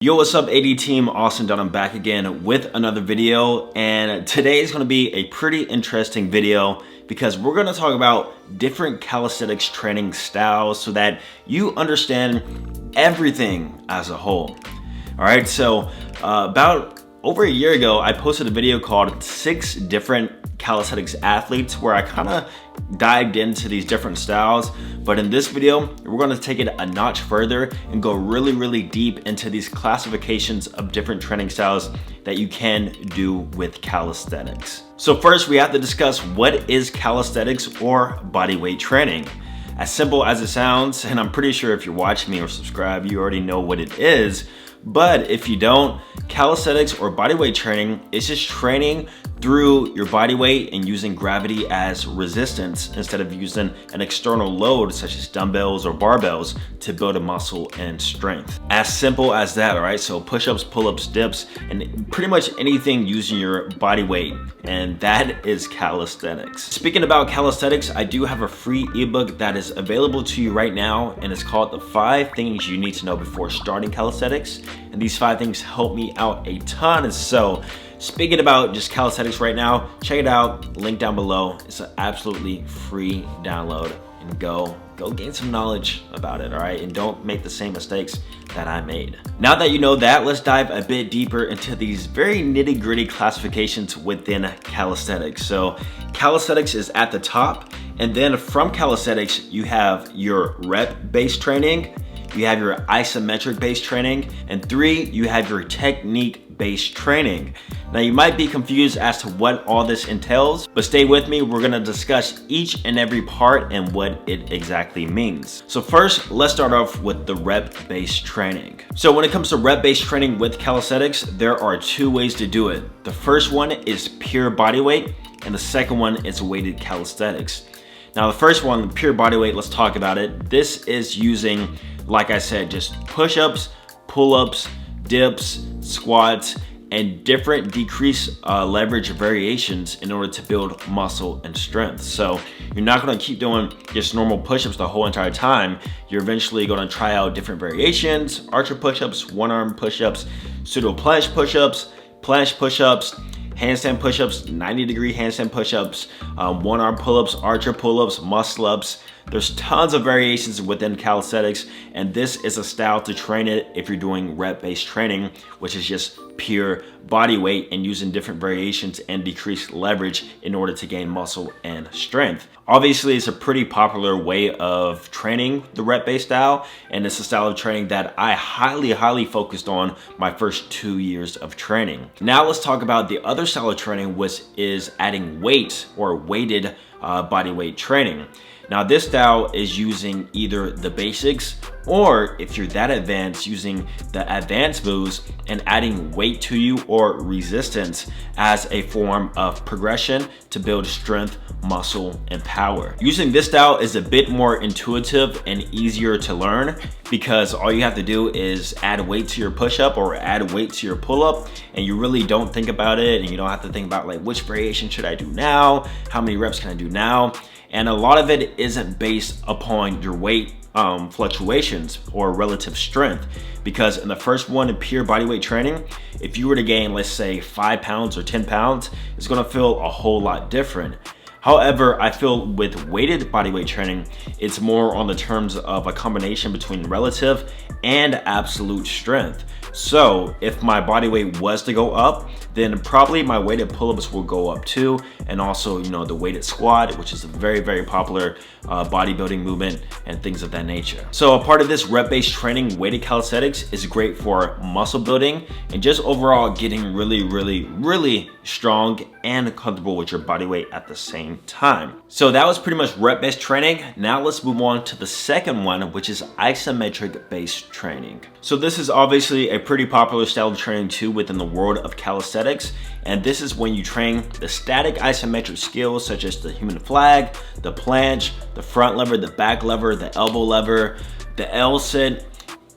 Yo, what's up AD team? Austin Dunham back again with another video, and today is going to be a pretty interesting video because we're going to talk about different calisthenics training styles so that you understand everything as a whole. All right, so about over a year ago, I posted a video called 6 different calisthenics athletes where I kind of dived into these different styles. But in this video, we're going to take it a notch further and go really deep into these classifications of different training styles that you can do with calisthenics. So first, we have to discuss what is calisthenics or bodyweight training. As simple as it sounds, and I'm pretty sure if you're watching me or subscribe, you already know what it is. But if you don't, calisthenics or bodyweight training is just training through your body weight and using gravity as resistance instead of using an external load such as dumbbells or barbells to build a muscle and strength. As simple as that, all right? So push-ups, pull-ups, dips, and pretty much anything using your body weight, and that is calisthenics. Speaking about calisthenics, I do have a free ebook that is available to you right now, and it's called The 5 Things You Need to Know Before Starting Calisthenics. And these 5 things help me out a ton. So speaking about just calisthenics right now, check it out, link down below. It's an absolutely free download, and go gain some knowledge about it, all right? And don't make the same mistakes that I made. Now that you know that, let's dive a bit deeper into these very nitty-gritty classifications within calisthenics. So calisthenics is at the top, and then from calisthenics, you have your rep-based training, you have your isometric-based training, and 3, you have your technique-based training. Now you might be confused as to what all this entails, but stay with me. We're gonna discuss each and every part and what it exactly means. So first, let's start off with the rep-based training. So when it comes to rep-based training with calisthenics, there are 2 ways to do it. The first one is pure body weight, and the second one is weighted calisthenics. Now the first one, pure body weight, let's talk about it. This is using, like I said, just push-ups, pull-ups, dips, squats, and different decreased leverage variations in order to build muscle and strength. So you're not gonna keep doing just normal push-ups the whole entire time. You're eventually gonna try out different variations, archer push-ups, one-arm push-ups, pseudo planche push-ups, handstand push-ups, 90-degree handstand push-ups, one-arm pull-ups, archer pull-ups, muscle-ups. There's tons of variations within calisthenics, and this is a style to train it if you're doing rep-based training, which is just pure body weight and using different variations and decreased leverage in order to gain muscle and strength. Obviously, it's a pretty popular way of training the rep-based style, and it's a style of training that I highly focused on my first 2 years of training. Now let's talk about the other style of training, which is adding weight or weighted body weight training. Now this style is using either the basics, or if you're that advanced, using the advanced moves and adding weight to you or resistance as a form of progression to build strength, muscle, and power. Using this style is a bit more intuitive and easier to learn because all you have to do is add weight to your push-up or add weight to your pull-up, and you really don't think about it, and you don't have to think about like which variation should I do now, how many reps can I do now. And a lot of it isn't based upon your weight fluctuations or relative strength, because in the first one, in pure bodyweight training, if you were to gain, let's say 5 pounds or 10 pounds, it's gonna feel a whole lot different. However, I feel with weighted bodyweight training, it's more on the terms of a combination between relative and absolute strength. So if my body weight was to go up, then probably my weighted pull-ups will go up too, and also, you know, the weighted squat, which is a very popular bodybuilding movement and things of that nature. So a part of this rep-based training, weighted calisthenics, is great for muscle building and just overall getting really strong and comfortable with your body weight at the same time. So that was pretty much rep-based training. Now let's move on to the second one, which is isometric-based training. So this is obviously a pretty popular style of training too within the world of calisthenics, and this is when you train the static isometric skills such as the human flag, the planche, the front lever, the back lever, the elbow lever, the L-sit,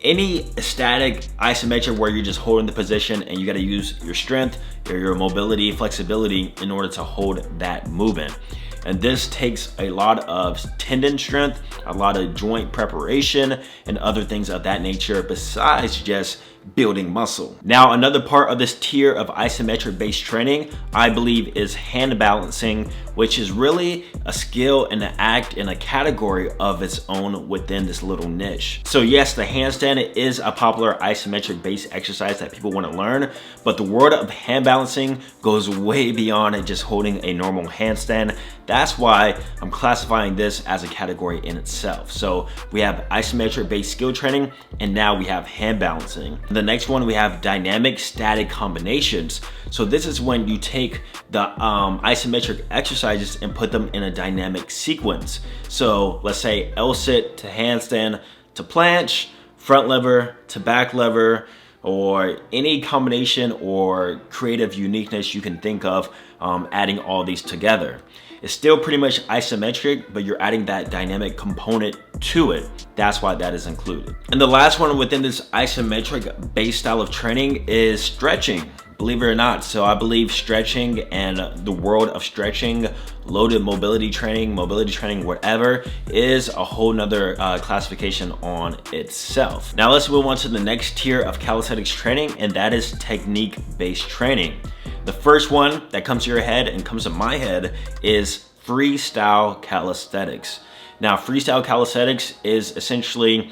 any static isometric where you're just holding the position and you got to use your strength or your mobility, flexibility in order to hold that movement. And this takes a lot of tendon strength, a lot of joint preparation, and other things of that nature besides just building muscle. Now, another part of this tier of isometric based training, I believe, is hand balancing, which is really a skill and an act in a category of its own within this little niche. So yes, the handstand is a popular isometric based exercise that people want to learn, but the world of hand balancing goes way beyond just holding a normal handstand. That's why I'm classifying this as a category in itself. So we have isometric based skill training, and now we have hand balancing. The next one, we have dynamic static combinations. So this is when you take the isometric exercises and put them in a dynamic sequence. So let's say L-sit to handstand to planche, front lever to back lever, or any combination or creative uniqueness you can think of, adding all these together. It's still pretty much isometric, but you're adding that dynamic component to it. That's why that is included. And the last one within this isometric based style of training is stretching, believe it or not. So I believe stretching and the world of stretching, loaded mobility training, whatever, is a whole nother classification on itself. Now let's move on to the next tier of calisthenics training, and that is technique based training. The first one that comes to your head and comes to my head is freestyle calisthenics. Now, freestyle calisthenics is essentially,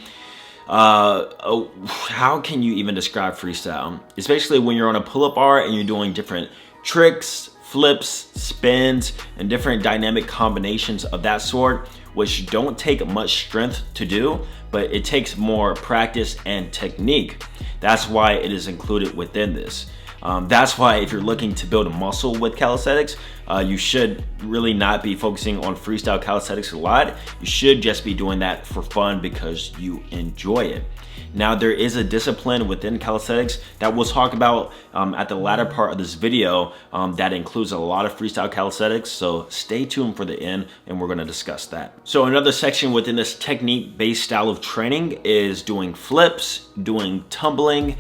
how can you even describe freestyle? It's basically when you're on a pull-up bar and you're doing different tricks, flips, spins, and different dynamic combinations of that sort, which don't take much strength to do, but it takes more practice and technique. That's why it is included within this. That's why if you're looking to build a muscle with calisthenics, you should really not be focusing on freestyle calisthenics a lot. You should just be doing that for fun because you enjoy it. Now, there is a discipline within calisthenics that we'll talk about at the latter part of this video that includes a lot of freestyle calisthenics, so stay tuned for the end and we're going to discuss that. So another section within this technique-based style of training is doing flips, doing tumbling,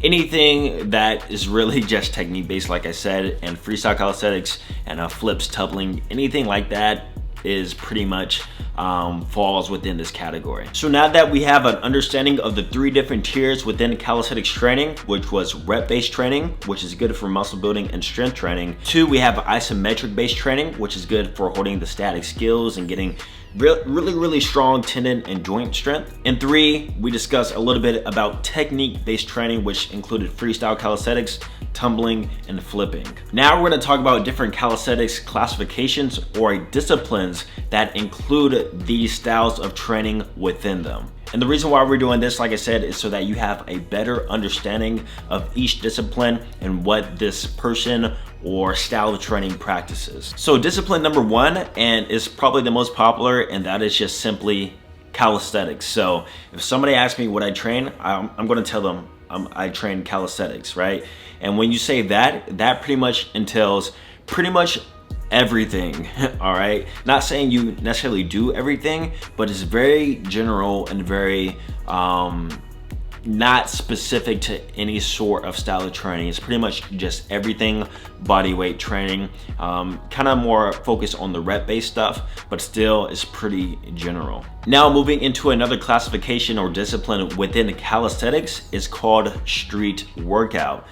anything that is really just technique based, like I said, and freestyle calisthenics and flips, tumbling, anything like that is pretty much falls within this category. So now that we have an understanding of the three different tiers within calisthenics training, which was rep-based training, which is good for muscle building and strength training. 2, we have isometric-based training, which is good for holding the static skills and getting really strong tendon and joint strength. And 3, we discussed a little bit about technique-based training, which included freestyle calisthenics, tumbling, and flipping. Now we're going to talk about different calisthenics classifications or disciplines that include these styles of training within them. And the reason why we're doing this, like I said, is so that you have a better understanding of each discipline and what this person or style of training practices. So discipline number 1, and is probably the most popular, and that is just simply calisthenics. So if somebody asks me what I train, I'm going to tell them I train calisthenics, right? And when you say that, that pretty much entails pretty much everything, all right? Not saying you necessarily do everything, but it's very general and very not specific to any sort of style of training. It's pretty much just everything body weight training, kind of more focused on the rep-based stuff, but still is pretty general. Now moving into another classification or discipline within calisthenics is called street workout.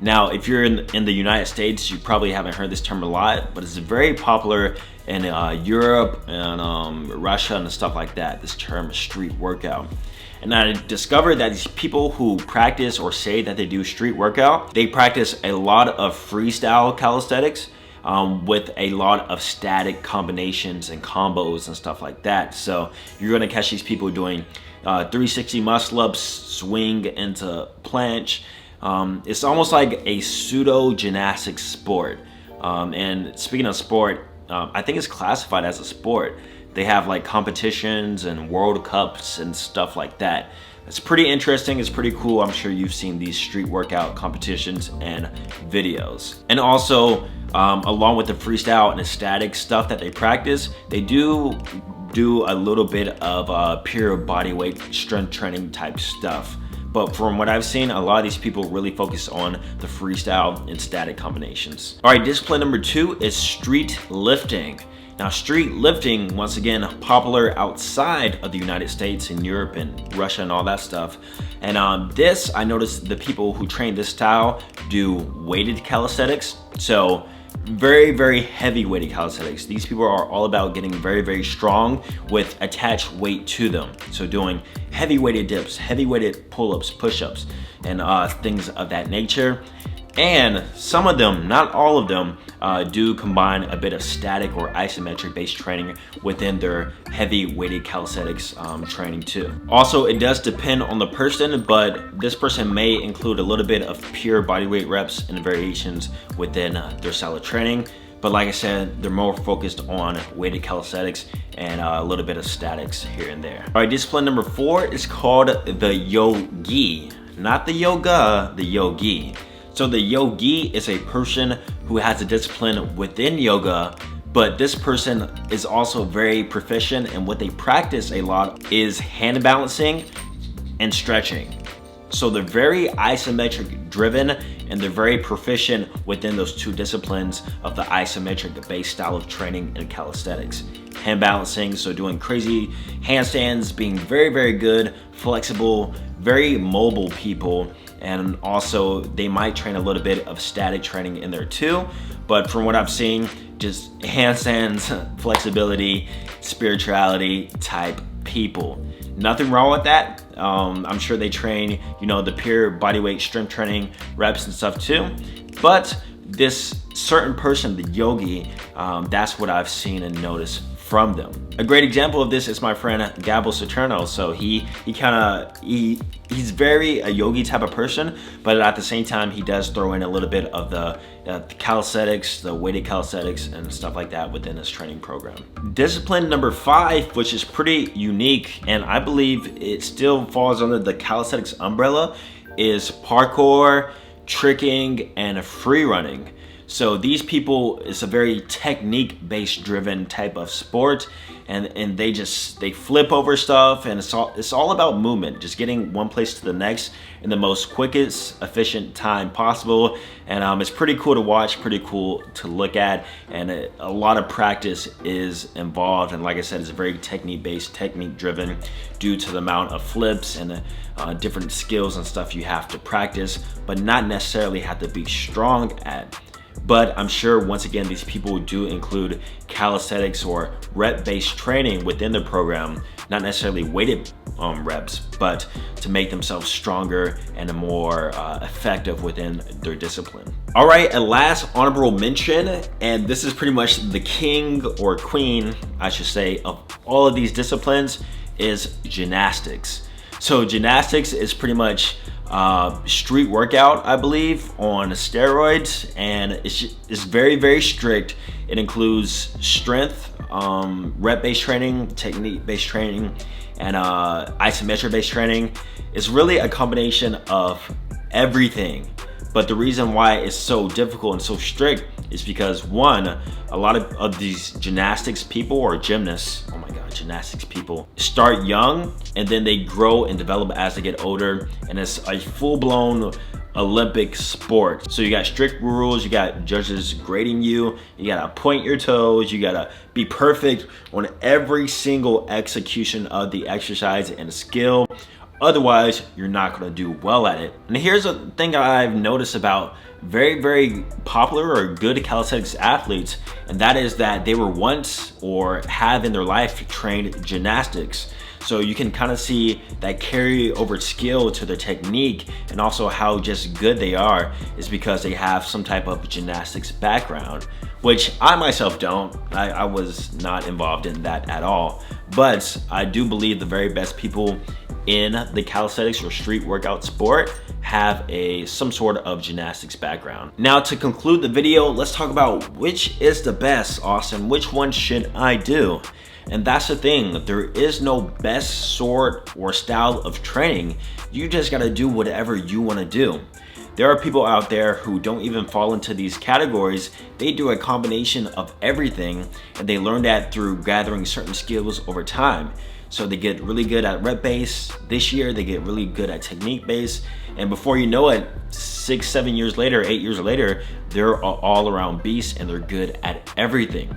Now, if you're in the United States, you probably haven't heard this term a lot, but it's very popular in Europe and Russia and stuff like that, this term street workout. And I discovered that these people who practice or say that they do street workout, they practice a lot of freestyle calisthenics with a lot of static combinations and combos and stuff like that. So you're gonna catch these people doing 360 muscle ups, swing into planche. It's almost like a pseudo gymnastic sport. And speaking of sport, I think it's classified as a sport. They have like competitions and World Cups and stuff like that. It's pretty interesting, it's pretty cool. I'm sure you've seen these street workout competitions and videos. And also, along with the freestyle and the static stuff that they practice, they do a little bit of pure body weight strength training type stuff. But from what I've seen, a lot of these people really focus on the freestyle and static combinations. All right, discipline number 2 is street lifting. Now, street lifting, once again, popular outside of the United States and Europe and Russia and all that stuff. And this, I noticed the people who train this style do weighted calisthenics. So very, very heavy weighted calisthenics. These people are all about getting very, very strong with attached weight to them. So doing heavy weighted dips, heavy weighted pull-ups, push-ups, and things of that nature. And some of them, not all of them, do combine a bit of static or isometric based training within their heavy weighted calisthenics training too. Also, it does depend on the person, but this person may include a little bit of pure bodyweight reps and variations within their style of training. But like I said, they're more focused on weighted calisthenics and a little bit of statics here and there. All right, discipline number 4 is called the yogi. Not the yoga, the yogi. So the yogi is a person who has a discipline within yoga, but this person is also very proficient, and what they practice a lot is hand balancing and stretching. So they're very isometric driven, and they're very proficient within those two disciplines of the isometric based style of training in calisthenics. Hand balancing, so doing crazy handstands, being very, very good, flexible, very mobile people. And also they might train a little bit of static training in there too. But from what I've seen, just handstands, flexibility, spirituality type people. Nothing wrong with that. I'm sure they train, the pure bodyweight strength training reps and stuff too. But this certain person, the yogi, that's what I've seen and noticed from them. A great example of this is my friend Gabo Saturno. So he's very a yogi type of person, but at the same time he does throw in a little bit of the calisthenics, the weighted calisthenics and stuff like that within his training program. Discipline number 5, which is pretty unique, and I believe it still falls under the calisthenics umbrella, is parkour, tricking, and free running. So these people, it's a very technique-based driven type of sport, and they flip over stuff, and it's all about movement, just getting one place to the next in the most quickest, efficient time possible. And it's pretty cool to watch, pretty cool to look at, and a lot of practice is involved. And like I said, it's very technique-based, technique-driven due to the amount of flips and different skills and stuff you have to practice, but not necessarily have to be strong at. But I'm sure, once again, these people do include calisthenics or rep-based training within the program, not necessarily weighted reps, but to make themselves stronger and more effective within their discipline. All right, a last honorable mention, and this is pretty much the king or queen, I should say, of all of these disciplines, is gymnastics. So gymnastics is pretty much street workout, I believe, on steroids, and it's very, very strict. It includes strength, rep-based training, technique-based training, and isometric-based training. It's really a combination of everything. But the reason why it's so difficult and so strict is because, one, a lot of these gymnastics people or gymnasts, oh my God, gymnastics people, start young and then they grow and develop as they get older, and it's a full-blown Olympic sport. So you got strict rules, you got judges grading you gotta point your toes, you gotta be perfect on every single execution of the exercise and skill. Otherwise, you're not gonna do well at it. And here's a thing I've noticed about very, very popular or good calisthenics athletes, and that is that they were once or have in their life trained gymnastics. So you can kind of see that carry over skill to their technique, and also how just good they are is because they have some type of gymnastics background, which I myself don't. I was not involved in that at all. But I do believe the very best people in the calisthenics or street workout sport have some sort of gymnastics background. Now, to conclude the video, let's talk about which is the best, Austin. Which one should I do? And that's the thing, there is no best sort or style of training. You just gotta do whatever you wanna do. There are people out there who don't even fall into these categories. They do a combination of everything, and they learn that through gathering certain skills over time. So they get really good at rep base. This year, they get really good at technique base. And before you know it, 6, 7 years later, 8 years later, they're all around beasts and they're good at everything.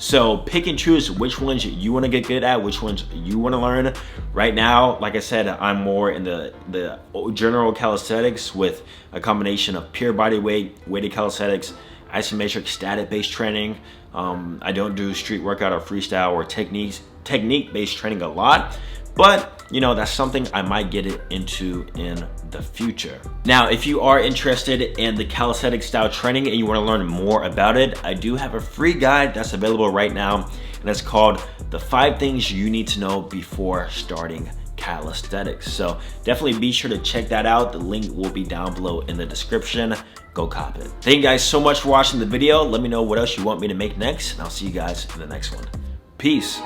So pick and choose which ones you want to get good at, which ones you want to learn. Right now, like I said, I'm more in the general calisthenics with a combination of pure body weight, weighted calisthenics, isometric static-based training. I don't do street workout or freestyle or technique-based training a lot, but you know, that's something I might get it into in the future. Now, if you are interested in the calisthenics style training and you want to learn more about it, I do have a free guide that's available right now, and it's called The 5 Things You Need to Know Before Starting Calisthenics. So definitely be sure to check that out. The link will be down below in the description. Go cop it. Thank you guys so much for watching the video. Let me know what else you want me to make next, and I'll see you guys in the next one. Peace.